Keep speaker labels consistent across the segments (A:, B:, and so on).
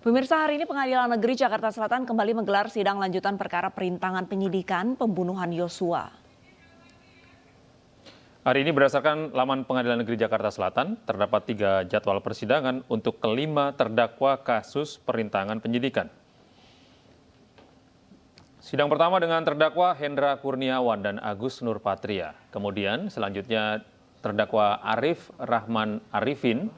A: Pemirsa, hari ini Pengadilan Negeri Jakarta Selatan kembali menggelar sidang lanjutan perkara perintangan penyidikan pembunuhan Yosua.
B: Hari ini berdasarkan laman Pengadilan Negeri Jakarta Selatan, terdapat 3 jadwal persidangan untuk kelima terdakwa kasus perintangan penyidikan. Sidang pertama dengan terdakwa Hendra Kurniawan dan Agus Nurpatria. Kemudian selanjutnya terdakwa Arif Rahman Arifin.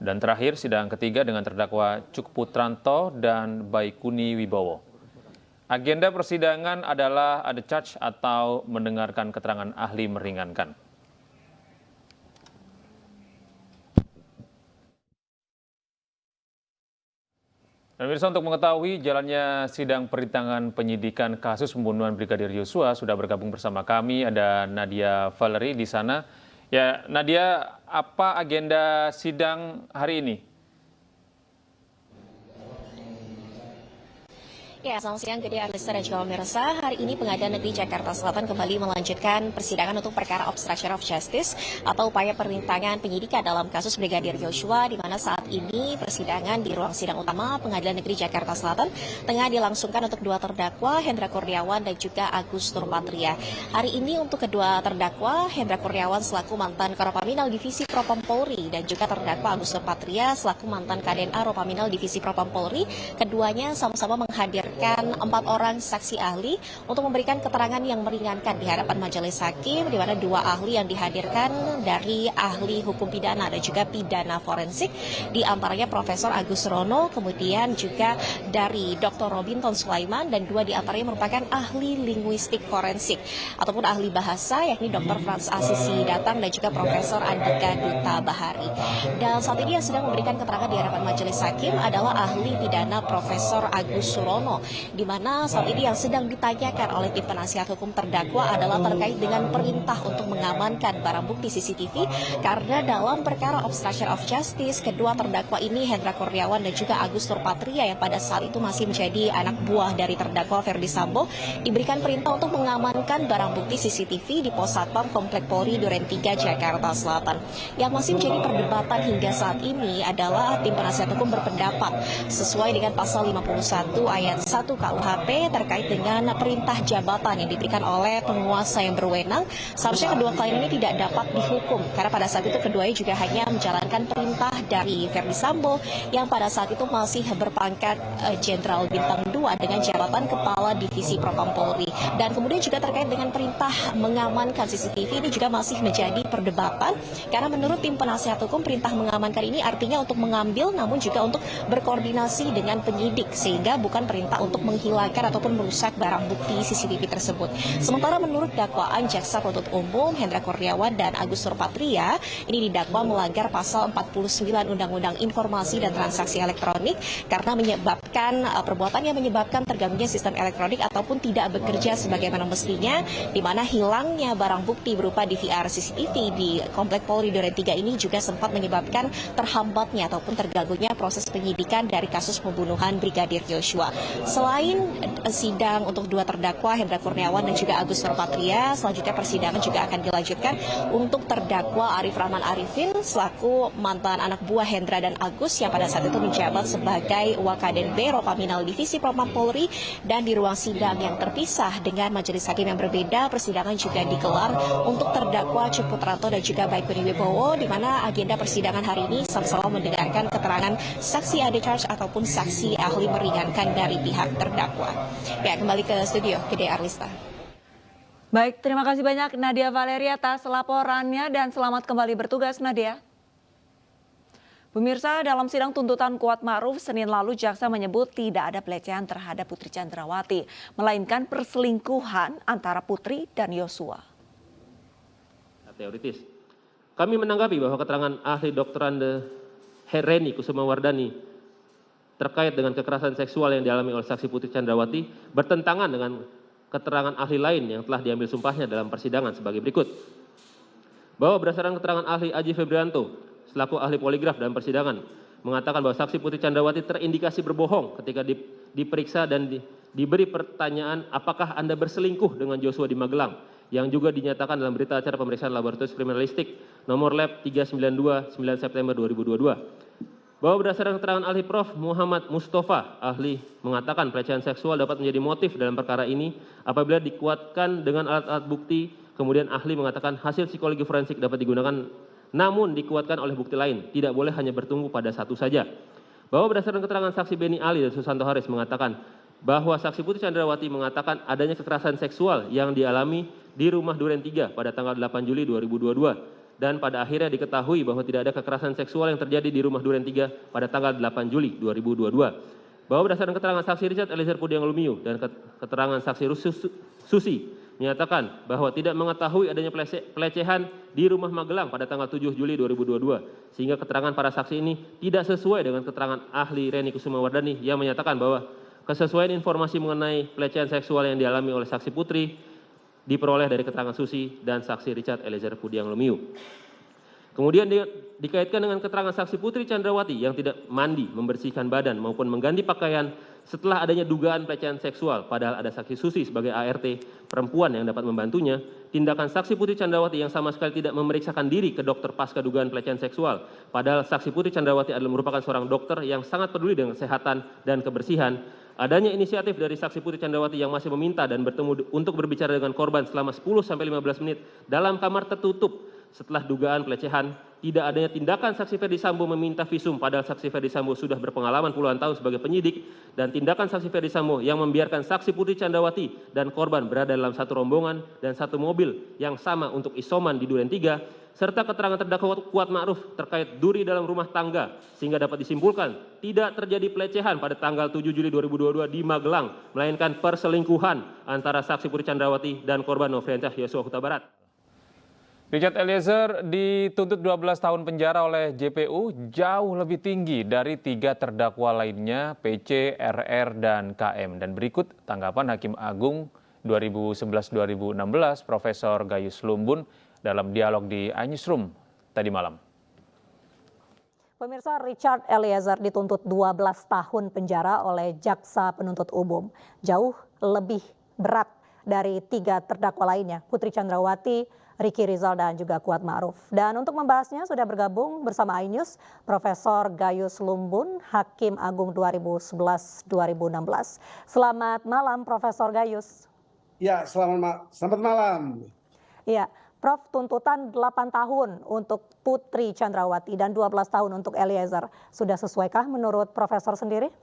B: Dan terakhir sidang ketiga dengan terdakwa Cuk Putranto dan Baikuni Wibowo. Agenda persidangan adalah ada charge atau mendengarkan keterangan ahli meringankan. Dan pemirsa, untuk mengetahui jalannya sidang perintangan penyidikan kasus pembunuhan Brigadir Yosua, sudah bergabung bersama kami ada Nadia Valerie di sana. Ya, Nadia, apa agenda sidang hari ini?
C: Ya, selamat siang Gede Arlista dan juga pemirsa. Hari ini Pengadilan Negeri Jakarta Selatan kembali melanjutkan persidangan untuk perkara obstruction of justice atau upaya perintangan penyidikan dalam kasus Brigadir Yosua, di mana saat ini persidangan di ruang sidang utama Pengadilan Negeri Jakarta Selatan tengah dilangsungkan untuk 2 terdakwa, Hendra Kurniawan dan juga Agus Nurpatria. Hari ini untuk kedua terdakwa, Hendra Kurniawan selaku mantan Karopaminal Divisi Propam Polri dan juga terdakwa Agus Nurpatria selaku mantan KDNA Ropaminal Divisi Propam Polri, keduanya sama-sama menghadirkan 4 orang saksi ahli untuk memberikan keterangan yang meringankan di hadapan majelis hakim, di mana 2 ahli yang dihadirkan dari ahli hukum pidana dan juga pidana forensik, di antaranya Profesor Agus Rono, kemudian juga dari Dr. Robinton Sulaiman, dan 2 di antaranya merupakan ahli linguistik forensik ataupun ahli bahasa, yakni Dr. Frans Asisi Datang dan juga Profesor Andika Duta Bahari. Dan saat ini yang sedang memberikan keterangan di hadapan majelis hakim adalah ahli pidana Profesor Agus Surono, di mana saat ini yang sedang ditanyakan oleh tim penasihat hukum terdakwa adalah terkait dengan perintah untuk mengamankan barang bukti CCTV, karena dalam perkara obstruction of justice, kedua terdakwa ini Hendra Kurniawan dan juga Agus Nurpatria yang pada saat itu masih menjadi anak buah dari terdakwa Ferdi Sambo diberikan perintah untuk mengamankan barang bukti CCTV di Pos Satpam Komplek Polri Duren 3 Jakarta Selatan. Yang masih menjadi perdebatan hingga saat ini adalah tim penasihat hukum berpendapat sesuai dengan pasal 51 ayat 1 KUHP terkait dengan perintah jabatan yang diberikan oleh penguasa yang berwenang, seharusnya kedua klien ini tidak dapat dihukum karena pada saat itu keduanya juga hanya menjalankan perintah dari Ferdi Sambo yang pada saat itu masih berpangkat Jenderal Bintang 2 dengan jabatan Kepala Divisi Propam Polri. Dan kemudian juga terkait dengan perintah mengamankan CCTV ini juga masih menjadi perdebatan, karena menurut tim penasihat hukum perintah mengamankan ini artinya untuk mengambil namun juga untuk berkoordinasi dengan penyidik, sehingga bukan perintah untuk menghilangkan ataupun merusak barang bukti CCTV tersebut. Sementara menurut dakwaan jaksa penuntut umum, Hendra Kurniawan dan Agus Nurpatria ini didakwa melanggar pasal 49 Undang-Undang Informasi dan Transaksi Elektronik karena menyebabkan perbuatan yang menyebabkan terganggunya sistem elektronik ataupun tidak bekerja sebagaimana mestinya, di mana hilangnya barang bukti berupa DVR CCTV di Komplek Polri Duren 3 ini juga sempat menyebabkan terhambatnya ataupun terganggunya proses penyidikan dari kasus pembunuhan Brigadir Yosua. Selain sidang untuk 2 terdakwa Hendra Kurniawan dan juga Agus Nurpatria, selanjutnya persidangan juga akan dilanjutkan untuk terdakwa Arif Rahman Arifin selaku mantan anak buah Hendra dan Agus yang pada saat itu menjabat sebagai Wakaden B Ropaminal Divisi Propam Polri. Dan di ruang sidang yang terpisah dengan majelis hakim yang berbeda, persidangan juga digelar untuk terdakwa Cuk Putranto dan juga Baikuni Wibowo, di mana agenda persidangan hari ini sama-sama mendengarkan keterangan saksi ade charge ataupun saksi ahli meringankan dari pihak terdakwa. Ya, kembali ke studio, Gede Arlista.
A: Baik, terima kasih banyak Nadia Valerie atas laporannya dan selamat kembali bertugas, Nadia. Pemirsa, dalam sidang tuntutan Kuat Ma'ruf Senin lalu, jaksa menyebut tidak ada pelecehan terhadap Putri Chandrawati, melainkan perselingkuhan antara Putri dan Yosua.
D: Teoritis. Kami menanggapi bahwa keterangan ahli dokterande Reni Kusumawardani terkait dengan kekerasan seksual yang dialami oleh saksi Putri Chandrawati bertentangan dengan keterangan ahli lain yang telah diambil sumpahnya dalam persidangan sebagai berikut. Bahwa berdasarkan keterangan ahli Aji Febrianto selaku ahli poligraf dalam persidangan mengatakan bahwa saksi Putri Chandrawati terindikasi berbohong ketika diperiksa dan diberi pertanyaan apakah Anda berselingkuh dengan Joshua di Magelang, yang juga dinyatakan dalam berita acara pemeriksaan laboratorium kriminalistik nomor lab 392 9 September 2022. bahwa berdasarkan keterangan ahli Prof. Muhammad Mustafa, ahli mengatakan pelecehan seksual dapat menjadi motif dalam perkara ini apabila dikuatkan dengan alat-alat bukti. Kemudian ahli mengatakan hasil psikologi forensik dapat digunakan namun dikuatkan oleh bukti lain, tidak boleh hanya bertumbuh pada satu saja. Bahwa berdasarkan keterangan saksi Beni Ali dan Susanto Haris mengatakan bahwa saksi Putri Chandrawati mengatakan adanya kekerasan seksual yang dialami di rumah Duren 3 pada tanggal 8 Juli 2022. Dan pada akhirnya diketahui bahwa tidak ada kekerasan seksual yang terjadi di rumah Duren 3 pada tanggal 8 Juli 2022. Bahwa berdasarkan keterangan saksi Richard Eliezer Pudiang Lumiu dan keterangan saksi Susi menyatakan bahwa tidak mengetahui adanya pelecehan di rumah Magelang pada tanggal 7 Juli 2022. Sehingga keterangan para saksi ini tidak sesuai dengan keterangan ahli Reni Kusumawardani yang menyatakan bahwa kesesuaian informasi mengenai pelecehan seksual yang dialami oleh saksi Putri diperoleh dari keterangan Susi dan saksi Richard Eliezer Pudiang Lumiu. Kemudian dikaitkan dengan keterangan saksi Putri Chandrawati yang tidak mandi, membersihkan badan maupun mengganti pakaian setelah adanya dugaan pelecehan seksual, padahal ada saksi Susi sebagai ART perempuan yang dapat membantunya. Tindakan saksi Putri Chandrawati yang sama sekali tidak memeriksakan diri ke dokter pasca dugaan pelecehan seksual, padahal saksi Putri Chandrawati adalah merupakan seorang dokter yang sangat peduli dengan kesehatan dan kebersihan. Adanya inisiatif dari saksi Putri Chandrawati yang masih meminta dan bertemu untuk berbicara dengan korban selama 10-15 menit dalam kamar tertutup setelah dugaan pelecehan. Tidak adanya tindakan saksi Ferdi Sambo meminta visum padahal saksi Ferdi Sambo sudah berpengalaman puluhan tahun sebagai penyidik, dan tindakan saksi Ferdi Sambo yang membiarkan saksi Putri Chandrawati dan korban berada dalam satu rombongan dan satu mobil yang sama untuk isoman di Duren 3, serta keterangan terdakwa Kuat Ma'ruf terkait duri dalam rumah tangga, sehingga dapat disimpulkan tidak terjadi pelecehan pada tanggal 7 Juli 2022 di Magelang, melainkan perselingkuhan antara saksi Putri Chandrawati dan korban Nofriansyah Yosua Huta Barat.
B: Richard Eliezer dituntut 12 tahun penjara oleh JPU, jauh lebih tinggi dari 3 terdakwa lainnya, PC, RR, dan KM. Dan berikut tanggapan Hakim Agung 2011-2016, Profesor Gayus Lumbun dalam dialog di iNewsroom tadi malam.
E: Pemirsa, Richard Eliezer dituntut 12 tahun penjara oleh Jaksa Penuntut Umum. Jauh lebih berat dari 3 terdakwa lainnya, Putri Chandrawati, Ricky Rizal, dan juga Kuat Ma'ruf. Dan untuk membahasnya sudah bergabung bersama iNews Profesor Gayus Lumbun, Hakim Agung 2011-2016. Selamat malam Profesor Gayus.
F: Ya, selamat malam.
E: Ya, Prof, tuntutan 8 tahun untuk Putri Chandrawati dan 12 tahun untuk Eliezer. Sudah sesuaikah menurut Profesor sendiri?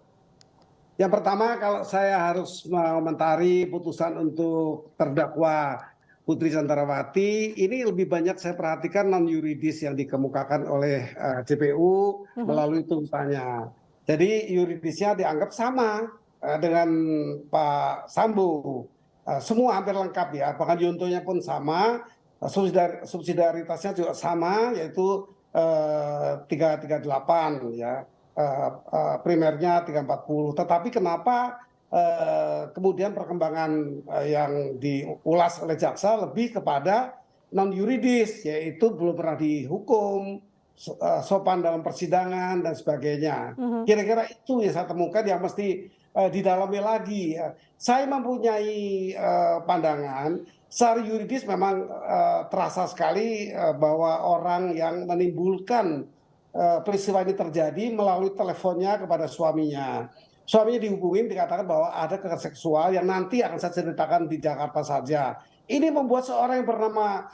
F: Yang pertama, kalau saya harus mengomentari putusan untuk terdakwa Putri Chandrawati, ini lebih banyak saya perhatikan non-yuridis yang dikemukakan oleh JPU melalui tuntutannya. Jadi yuridisnya dianggap sama dengan Pak Sambo. Semua hampir lengkap ya, bahkan juntonya pun sama, subsidiaritasnya juga sama, yaitu 338 ya, primernya 340. Tetapi kenapa kemudian perkembangan yang diulas oleh jaksa lebih kepada non yuridis, yaitu belum pernah dihukum, sopan dalam persidangan dan sebagainya. Kira-kira itu yang saya temukan yang mesti didalami lagi. Saya mempunyai pandangan secara yuridis memang terasa sekali bahwa orang yang menimbulkan peristiwa ini terjadi melalui teleponnya kepada suaminya. Suaminya dihubungin, dikatakan bahwa ada kekerasan seksual yang nanti akan saya ceritakan di Jakarta saja. Ini membuat seorang yang bernama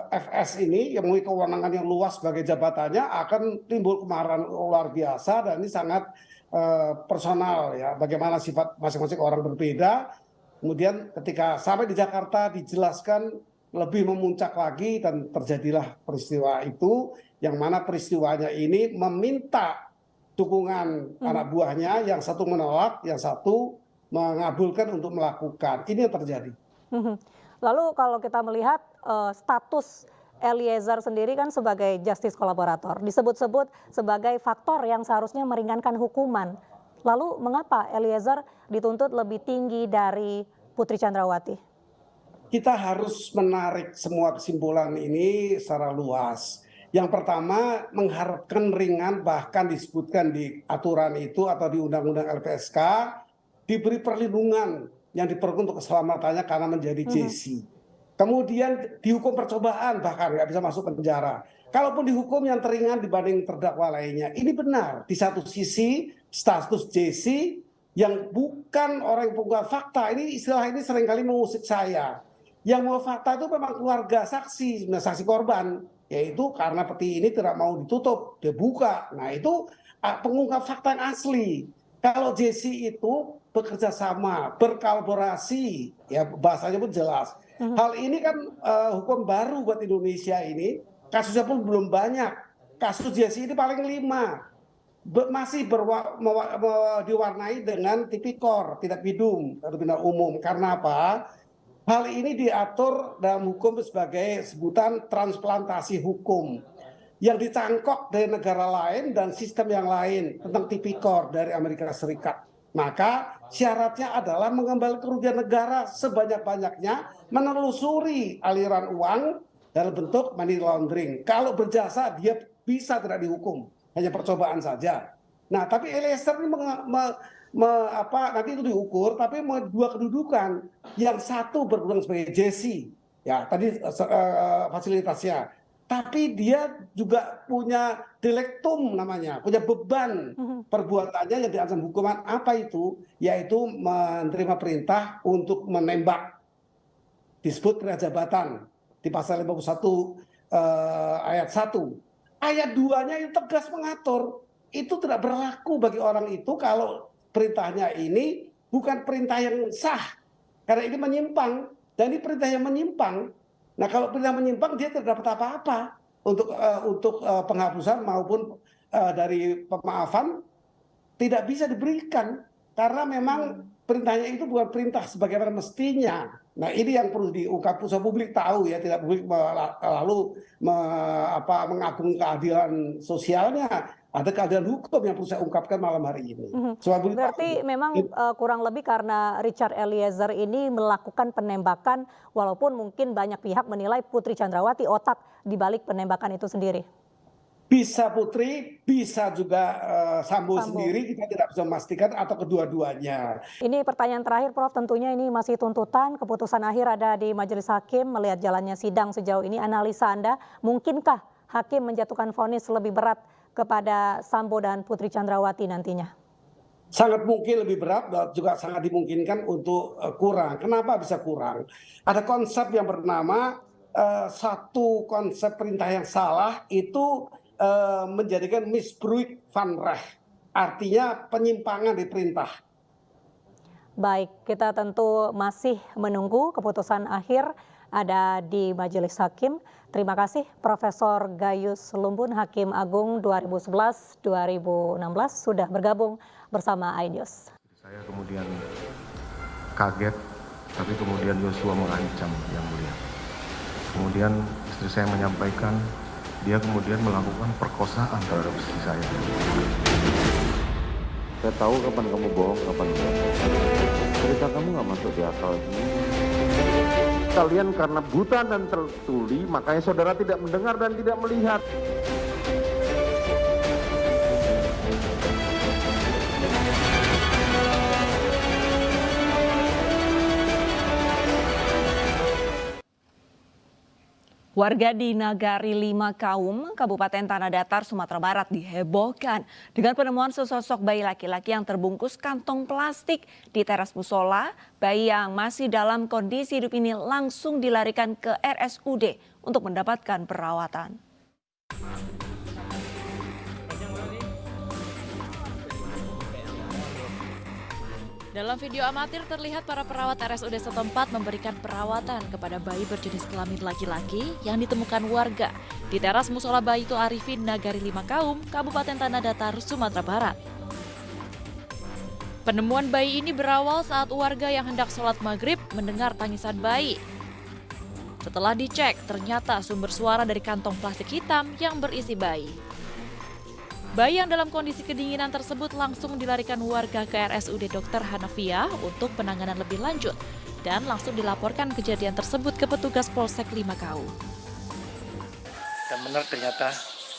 F: FS ini yang memiliki kewenangan yang luas sebagai jabatannya akan timbul kemarahan luar biasa, dan ini sangat personal ya, bagaimana sifat masing-masing orang berbeda. Kemudian ketika sampai di Jakarta dijelaskan lebih memuncak lagi dan terjadilah peristiwa itu, yang mana peristiwanya ini meminta dukungan anak buahnya, yang satu menolak, yang satu mengabulkan untuk melakukan. Ini yang terjadi.
E: Lalu kalau kita melihat status Eliezer sendiri kan sebagai justice kolaborator, disebut-sebut sebagai faktor yang seharusnya meringankan hukuman. Lalu mengapa Eliezer dituntut lebih tinggi dari Putri Chandrawati?
F: Kita harus menarik semua kesimpulan ini secara luas. Yang pertama, mengharapkan ringan, bahkan disebutkan di aturan itu atau di Undang-Undang LPSK, diberi perlindungan yang diperlukan untuk keselamatannya karena menjadi JC. Kemudian dihukum percobaan, bahkan nggak bisa masuk penjara. kalaupun dihukum yang teringan dibanding terdakwa lainnya, ini benar. Di satu sisi status JC yang bukan orang yang pengungkap fakta, ini istilah ini seringkali mengusik saya. Yang mau fakta itu memang keluarga saksi, saksi korban, yaitu karena peti ini tidak mau ditutup, dia buka. Nah itu pengungkap fakta yang asli. Kalau JC itu bekerja sama, berkolaborasi, ya bahasanya pun jelas. Hal ini kan hukum baru buat Indonesia ini, kasusnya pun belum banyak. Kasus JC ini paling 5. Masih diwarnai dengan tipikor, tidak pidum atau pidana umum. Karena apa? Hal ini diatur dalam hukum sebagai sebutan transplantasi hukum yang ditangkok dari negara lain dan sistem yang lain tentang tipikor dari Amerika Serikat. Maka syaratnya adalah mengembalikan kerugian negara sebanyak-banyaknya, menelusuri aliran uang dalam bentuk money laundering. Kalau berjasa dia bisa tidak dihukum, hanya percobaan saja. Nah, tapi Eliezer ini nanti itu diukur, tapi dua kedudukan. Yang satu berperan sebagai JC, ya tadi fasilitasnya. Tapi dia juga punya deliktum namanya, punya beban perbuatannya yang diancam hukuman apa itu? Yaitu menerima perintah untuk menembak. Disebut perintah jabatan di pasal 51 ayat 1. Ayat 2-nya itu tegas mengatur. Itu tidak berlaku bagi orang itu kalau perintahnya ini bukan perintah yang sah. Karena ini menyimpang. Dan ini perintah yang menyimpang. Nah kalau perintah menyimpang dia tidak dapat apa-apa untuk penghapusan maupun dari pemaafan tidak bisa diberikan. Karena memang perintahnya itu bukan perintah sebagaimana mestinya. Nah ini yang perlu diungkap supaya publik tahu ya, tidak publik lalu mengagung keadilan sosialnya. Ada keadilan hukum yang perlu saya ungkapkan malam hari ini.
E: Berarti memang kurang lebih karena Richard Eliezer ini melakukan penembakan walaupun mungkin banyak pihak menilai Putri Chandrawati otak di balik penembakan itu sendiri.
F: Bisa Putri, bisa juga Sambo sendiri, kita tidak bisa memastikan atau kedua-duanya.
E: Ini pertanyaan terakhir Prof, tentunya ini masih tuntutan, keputusan akhir ada di Majelis Hakim, melihat jalannya sidang sejauh ini, analisa Anda, mungkinkah Hakim menjatuhkan vonis lebih berat kepada Sambo dan Putri Chandrawati nantinya?
F: Sangat mungkin lebih berat dan juga sangat dimungkinkan untuk kurang. Kenapa bisa kurang? Ada konsep yang bernama satu konsep perintah yang salah itu menjadikan misbruik van recht, artinya penyimpangan di perintah.
E: Baik, kita tentu masih menunggu keputusan akhir ada di Majelis Hakim. Terima kasih Profesor Gayus Lumbun, Hakim Agung 2011-2016 sudah bergabung bersama iNews.
G: Saya kemudian kaget, tapi kemudian Yosua mengancam Yang Mulia. Kemudian istri saya menyampaikan dia kemudian melakukan perkosaan terhadap istri saya.
H: Saya tahu kapan kamu bohong, kapan enggak. Cerita kamu nggak masuk di akal. Kalian karena buta dan tertuli, makanya saudara tidak mendengar dan tidak melihat.
A: Warga di Nagari Lima Kaum, Kabupaten Tanah Datar, Sumatera Barat dihebohkan dengan penemuan sesosok bayi laki-laki yang terbungkus kantong plastik di teras musola. Bayi yang masih dalam kondisi hidup ini langsung dilarikan ke RSUD untuk mendapatkan perawatan.
I: Dalam video amatir terlihat para perawat RSUD setempat memberikan perawatan kepada bayi berjenis kelamin laki-laki yang ditemukan warga di teras musola Baitul Arifin Nagari Lima Kaum, Kabupaten Tanah Datar, Sumatera Barat. Penemuan bayi ini berawal saat warga yang hendak sholat maghrib mendengar tangisan bayi. Setelah dicek, ternyata sumber suara dari kantong plastik hitam yang berisi bayi. Bayi yang dalam kondisi kedinginan tersebut langsung dilarikan warga ke RSUD Dr. Hanafiah untuk penanganan lebih lanjut dan langsung dilaporkan kejadian tersebut ke petugas Polsek Lima Kaum.
J: Dan benar ternyata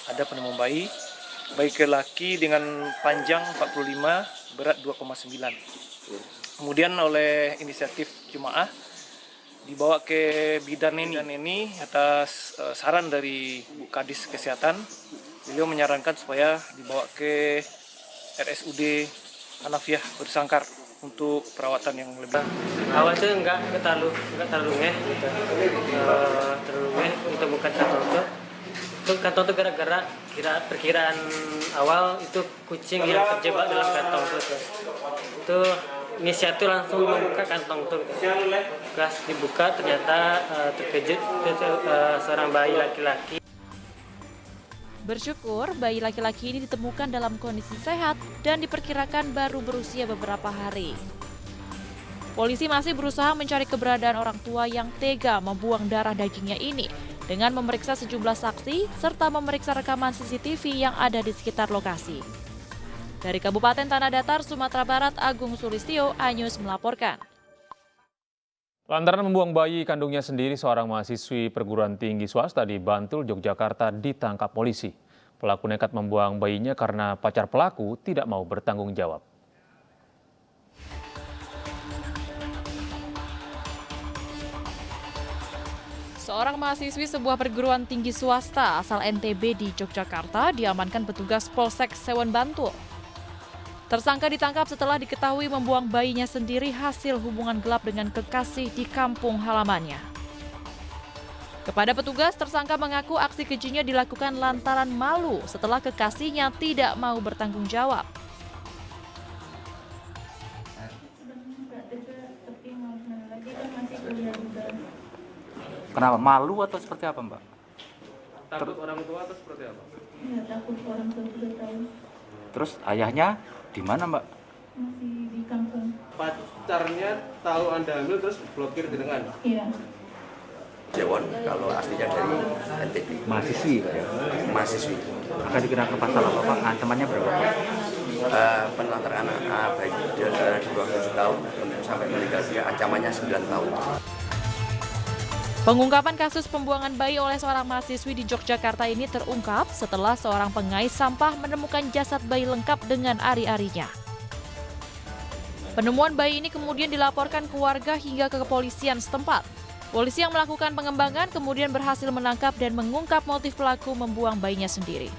J: ada penemuan bayi laki dengan panjang 45, berat 2,9. Kemudian oleh inisiatif jemaah dibawa ke bidan ini atas saran dari Bu Kadis Kesehatan. Beliau menyarankan supaya dibawa ke RSUD Hanafiah Bersangkar untuk perawatan yang lebih.
K: Awal itu enggak terlalu ngeh gitu. Terlalu ngeh ditemukan kantong itu. Itu kantong itu gara-gara perkiraan awal itu kucing yang terjebak dalam kantong itu. Itu inisiatif langsung membuka kantong itu. Pas dibuka ternyata terkejut seorang bayi laki-laki.
I: Bersyukur, bayi laki-laki ini ditemukan dalam kondisi sehat dan diperkirakan baru berusia beberapa hari. Polisi masih berusaha mencari keberadaan orang tua yang tega membuang darah dagingnya ini dengan memeriksa sejumlah saksi serta memeriksa rekaman CCTV yang ada di sekitar lokasi. Dari Kabupaten Tanah Datar, Sumatera Barat, Agung Sulistyo, Anyus melaporkan.
B: Lantaran membuang bayi kandungnya sendiri, seorang mahasiswi perguruan tinggi swasta di Bantul, Yogyakarta ditangkap polisi. Pelaku nekat membuang bayinya karena pacar pelaku tidak mau bertanggung jawab.
I: Seorang mahasiswi sebuah perguruan tinggi swasta asal NTB di Yogyakarta diamankan petugas Polsek Sewen Bantul. Tersangka ditangkap setelah diketahui membuang bayinya sendiri hasil hubungan gelap dengan kekasih di kampung halamannya. Kepada petugas, tersangka mengaku aksi kejinya dilakukan lantaran malu setelah kekasihnya tidak mau bertanggung jawab.
L: Kenapa? Malu atau seperti apa, Mbak?
D: Takut orang tua atau seperti apa?
M: Iya, takut orang tua juga tahu.
L: Terus ayahnya di mana, Mbak?
M: Masih di kampung.
D: Pacarnya tahu Anda hamil terus blokir di tengah?
M: Iya.
N: Jewon, kalau aslinya dari NTB.
L: Mahasiswi, Pak ya?
N: Mahasiswi.
L: Akan dikenakan pasal apa, Pak? Ancamannya berapa, Pak?
N: Penelantaran anak baik di bawah 7 tahun sampai meninggal dunia, ancamannya 9 tahun.
I: Pengungkapan kasus pembuangan bayi oleh seorang mahasiswi di Yogyakarta ini terungkap setelah seorang pengais sampah menemukan jasad bayi lengkap dengan ari-arinya. Penemuan bayi ini kemudian dilaporkan ke warga hingga ke kepolisian setempat. Polisi yang melakukan pengembangan kemudian berhasil menangkap dan mengungkap motif pelaku membuang bayinya sendiri.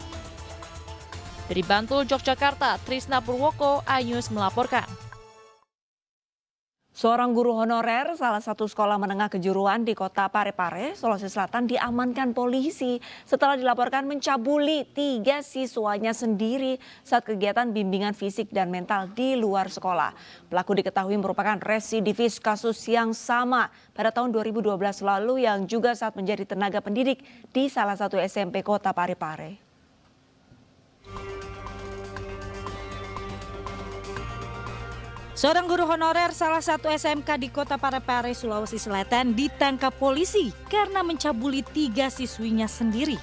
I: Dari Bantul, Yogyakarta, Trisna Purwoko, iNews melaporkan.
A: Seorang guru honorer salah satu sekolah menengah kejuruan di Kota Parepare, Sulawesi Selatan diamankan polisi setelah dilaporkan mencabuli 3 siswanya sendiri saat kegiatan bimbingan fisik dan mental di luar sekolah. Pelaku diketahui merupakan residivis kasus yang sama pada tahun 2012 lalu yang juga saat menjadi tenaga pendidik di salah satu SMP Kota Parepare.
O: Seorang guru honorer salah satu SMK di Kota Parepare, Sulawesi Selatan ditangkap polisi karena mencabuli 3 siswinya sendiri.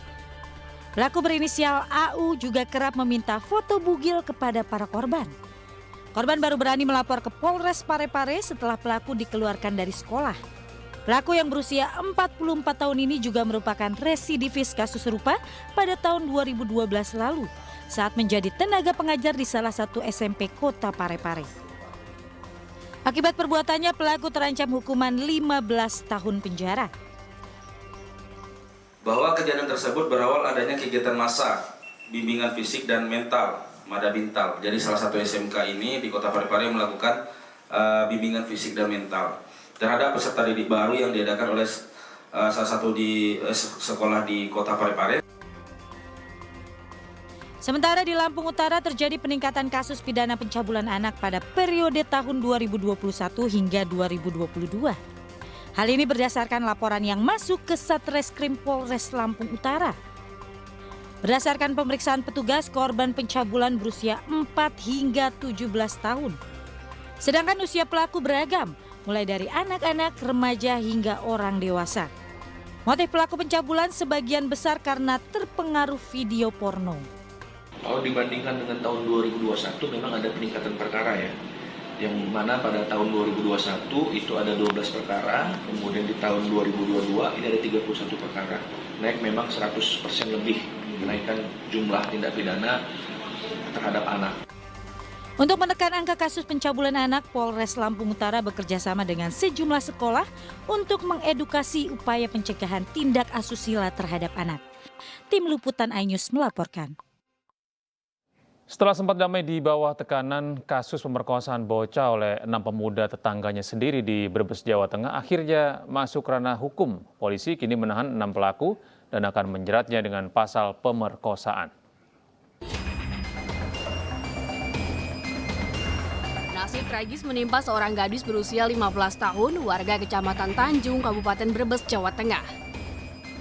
O: Pelaku berinisial AU juga kerap meminta foto bugil kepada para korban. Korban baru berani melapor ke Polres Parepare setelah pelaku dikeluarkan dari sekolah. Pelaku yang berusia 44 tahun ini juga merupakan residivis kasus serupa pada tahun 2012 lalu saat menjadi tenaga pengajar di salah satu SMP Kota Parepare. Akibat perbuatannya, pelaku terancam hukuman 15 tahun penjara.
P: Bahwa kejadian tersebut berawal adanya kegiatan massa, bimbingan fisik dan mental, Mada Bintal. Jadi salah satu SMK ini di Kota Parepare melakukan bimbingan fisik dan mental terhadap peserta didik baru yang diadakan oleh salah satu di sekolah di Kota Parepare.
O: Sementara di Lampung Utara terjadi peningkatan kasus pidana pencabulan anak pada periode tahun 2021 hingga 2022. Hal ini berdasarkan laporan yang masuk ke Satreskrim Polres Lampung Utara. Berdasarkan pemeriksaan petugas, korban pencabulan berusia 4 hingga 17 tahun. Sedangkan usia pelaku beragam, mulai dari anak-anak, remaja hingga orang dewasa. Motif pelaku pencabulan sebagian besar karena terpengaruh video porno.
Q: Kalau dibandingkan dengan tahun 2021 memang ada peningkatan perkara ya. Yang mana pada tahun 2021 itu ada 12 perkara, kemudian di tahun 2022 ini ada 31 perkara. Naik memang 100% lebih kenaikan jumlah tindak pidana terhadap anak.
O: Untuk menekan angka kasus pencabulan anak, Polres Lampung Utara bekerja sama dengan sejumlah sekolah untuk mengedukasi upaya pencegahan tindak asusila terhadap anak. Tim Liputan iNews melaporkan.
B: Setelah sempat damai di bawah tekanan kasus pemerkosaan bocah oleh 6 pemuda tetangganya sendiri di Brebes, Jawa Tengah, akhirnya masuk ranah hukum. Polisi kini menahan 6 pelaku dan akan menjeratnya dengan pasal pemerkosaan.
R: Nasib tragis menimpa seorang gadis berusia 15 tahun, warga Kecamatan Tanjung, Kabupaten Brebes, Jawa Tengah.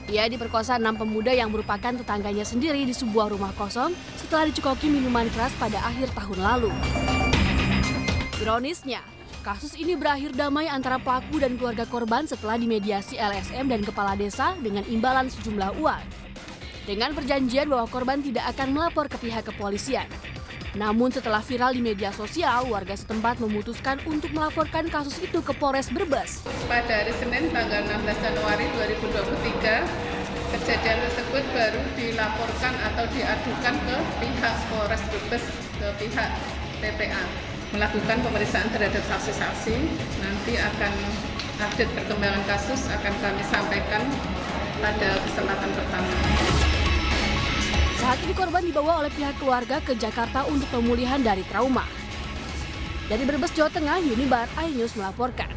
R: Ia diperkosa 6 pemuda yang merupakan tetangganya sendiri di sebuah rumah kosong setelah dicekoki minuman keras pada akhir tahun lalu. Ironisnya, kasus ini berakhir damai antara pelaku dan keluarga korban setelah dimediasi LSM dan kepala desa dengan imbalan sejumlah uang. Dengan perjanjian bahwa korban tidak akan melapor ke pihak kepolisian. Namun setelah viral di media sosial, warga setempat memutuskan untuk melaporkan kasus itu ke Polres Brebes.
S: Pada hari Senin tanggal 16 Januari 2023, kejadian tersebut baru dilaporkan atau diadukan ke pihak Polres Brebes, ke pihak TPA. Melakukan pemeriksaan terhadap saksi-saksi, nanti akan update perkembangan kasus akan kami sampaikan pada kesempatan pertama.
R: Saat ini korban dibawa oleh pihak keluarga ke Jakarta untuk pemulihan dari trauma. Dari Brebes, Jawa Tengah, Yunibar iNews melaporkan.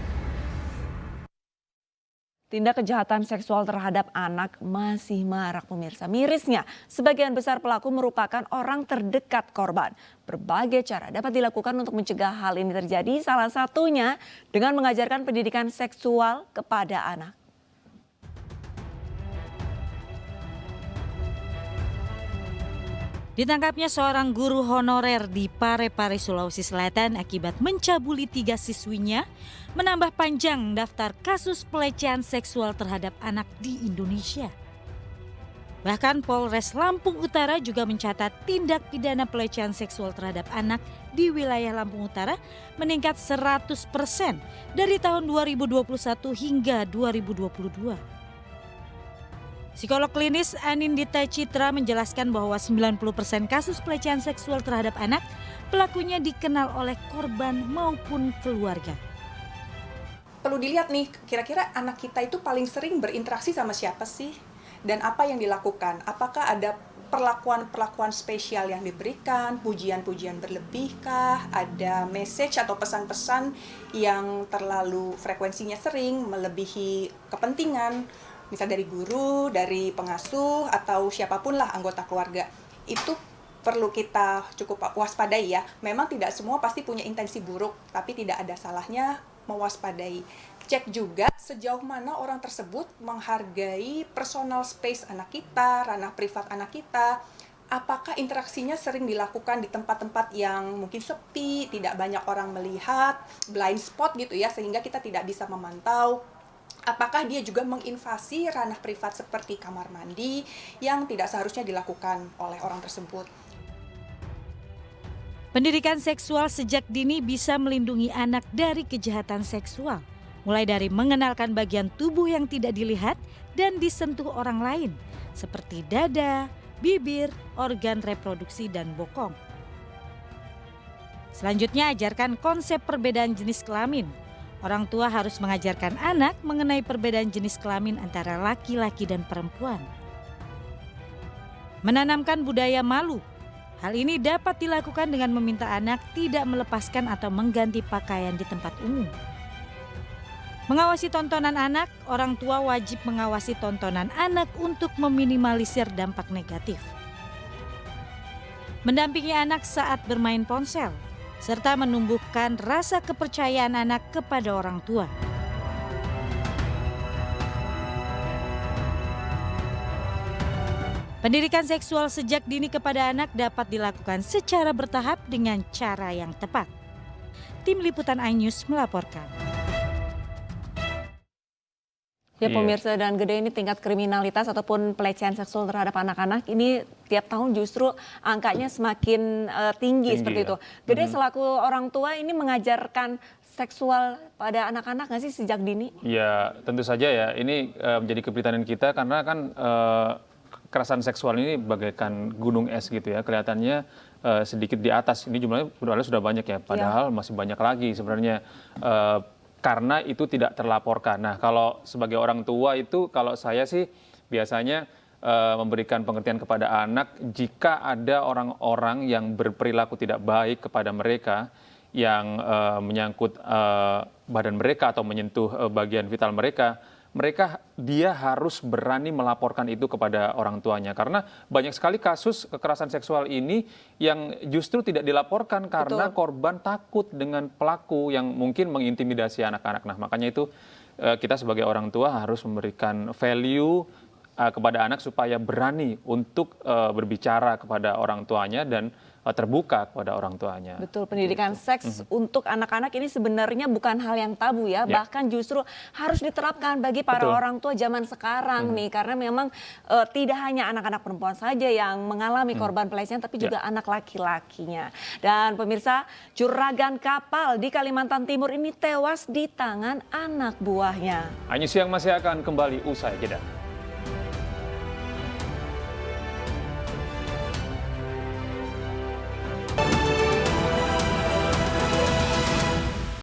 A: Tindak kejahatan seksual terhadap anak masih marak pemirsa. Mirisnya, sebagian besar pelaku merupakan orang terdekat korban. Berbagai cara dapat dilakukan untuk mencegah hal ini terjadi, salah satunya dengan mengajarkan pendidikan seksual kepada anak.
O: Ditangkapnya seorang guru honorer di Parepare, Sulawesi Selatan akibat mencabuli 3 siswinya, menambah panjang daftar kasus pelecehan seksual terhadap anak di Indonesia. Bahkan Polres Lampung Utara juga mencatat tindak pidana pelecehan seksual terhadap anak di wilayah Lampung Utara meningkat 100% dari tahun 2021 hingga 2022. Psikolog klinis Anindita Citra menjelaskan bahwa 90% kasus pelecehan seksual terhadap anak pelakunya dikenal oleh korban maupun keluarga.
T: Perlu dilihat nih, kira-kira anak kita itu paling sering berinteraksi sama siapa sih? Dan apa yang dilakukan? Apakah ada perlakuan-perlakuan spesial yang diberikan, pujian-pujian berlebihkah, ada message atau pesan-pesan yang terlalu frekuensinya sering melebihi kepentingan, misal dari guru, dari pengasuh, atau siapapun lah anggota keluarga. Itu perlu kita cukup waspadai ya. Memang tidak semua pasti punya intensi buruk, tapi tidak ada salahnya mewaspadai. Cek juga sejauh mana orang tersebut menghargai personal space anak kita, ranah privat anak kita. Apakah interaksinya sering dilakukan di tempat-tempat yang mungkin sepi, tidak banyak orang melihat, blind spot gitu ya, sehingga kita tidak bisa memantau. Apakah dia juga menginvasi ranah privat seperti kamar mandi yang tidak seharusnya dilakukan oleh orang tersebut.
O: Pendidikan seksual sejak dini bisa melindungi anak dari kejahatan seksual, mulai dari mengenalkan bagian tubuh yang tidak dilihat dan disentuh orang lain, seperti dada, bibir, organ reproduksi, dan bokong. Selanjutnya, ajarkan konsep perbedaan jenis kelamin. Orang tua harus mengajarkan anak mengenai perbedaan jenis kelamin antara laki-laki dan perempuan. Menanamkan budaya malu. Hal ini dapat dilakukan dengan meminta anak tidak melepaskan atau mengganti pakaian di tempat umum. Mengawasi tontonan anak, orang tua wajib mengawasi tontonan anak untuk meminimalisir dampak negatif. Mendampingi anak saat bermain ponsel, serta menumbuhkan rasa kepercayaan anak kepada orang tua. Pendidikan seksual sejak dini kepada anak dapat dilakukan secara bertahap dengan cara yang tepat. Tim Liputan iNews melaporkan.
A: Ya pemirsa dan Gede, ini tingkat kriminalitas ataupun pelecehan seksual terhadap anak-anak ini tiap tahun justru angkanya semakin tinggi seperti itu. Gede selaku orang tua ini mengajarkan seksual pada anak-anak nggak sih sejak dini?
B: Ya tentu saja ya, ini menjadi keprihatinan kita karena kan kekerasan seksual ini bagaikan gunung es gitu ya, kelihatannya sedikit di atas. Ini jumlahnya sudah banyak ya, padahal masih banyak lagi sebenarnya. Karena itu tidak terlaporkan. Nah, kalau sebagai orang tua itu, kalau saya sih biasanya memberikan pengertian kepada anak jika ada orang-orang yang berperilaku tidak baik kepada mereka, yang menyangkut badan mereka atau menyentuh bagian vital mereka, dia harus berani melaporkan itu kepada orang tuanya. Karena banyak sekali kasus kekerasan seksual ini yang justru tidak dilaporkan karena korban takut dengan pelaku yang mungkin mengintimidasi anak-anak. Nah, makanya itu kita sebagai orang tua harus memberikan value kepada anak supaya berani untuk berbicara kepada orang tuanya dan terbuka kepada orang tuanya.
A: Betul, pendidikan seks untuk anak-anak ini sebenarnya bukan hal yang tabu ya, bahkan justru harus diterapkan bagi para orang tua zaman sekarang nih, karena memang tidak hanya anak-anak perempuan saja yang mengalami korban pelecehan, tapi juga anak laki-lakinya. Dan pemirsa, juragan kapal di Kalimantan Timur ini tewas di tangan anak buahnya.
B: Anju Siang masih akan kembali usai jeda.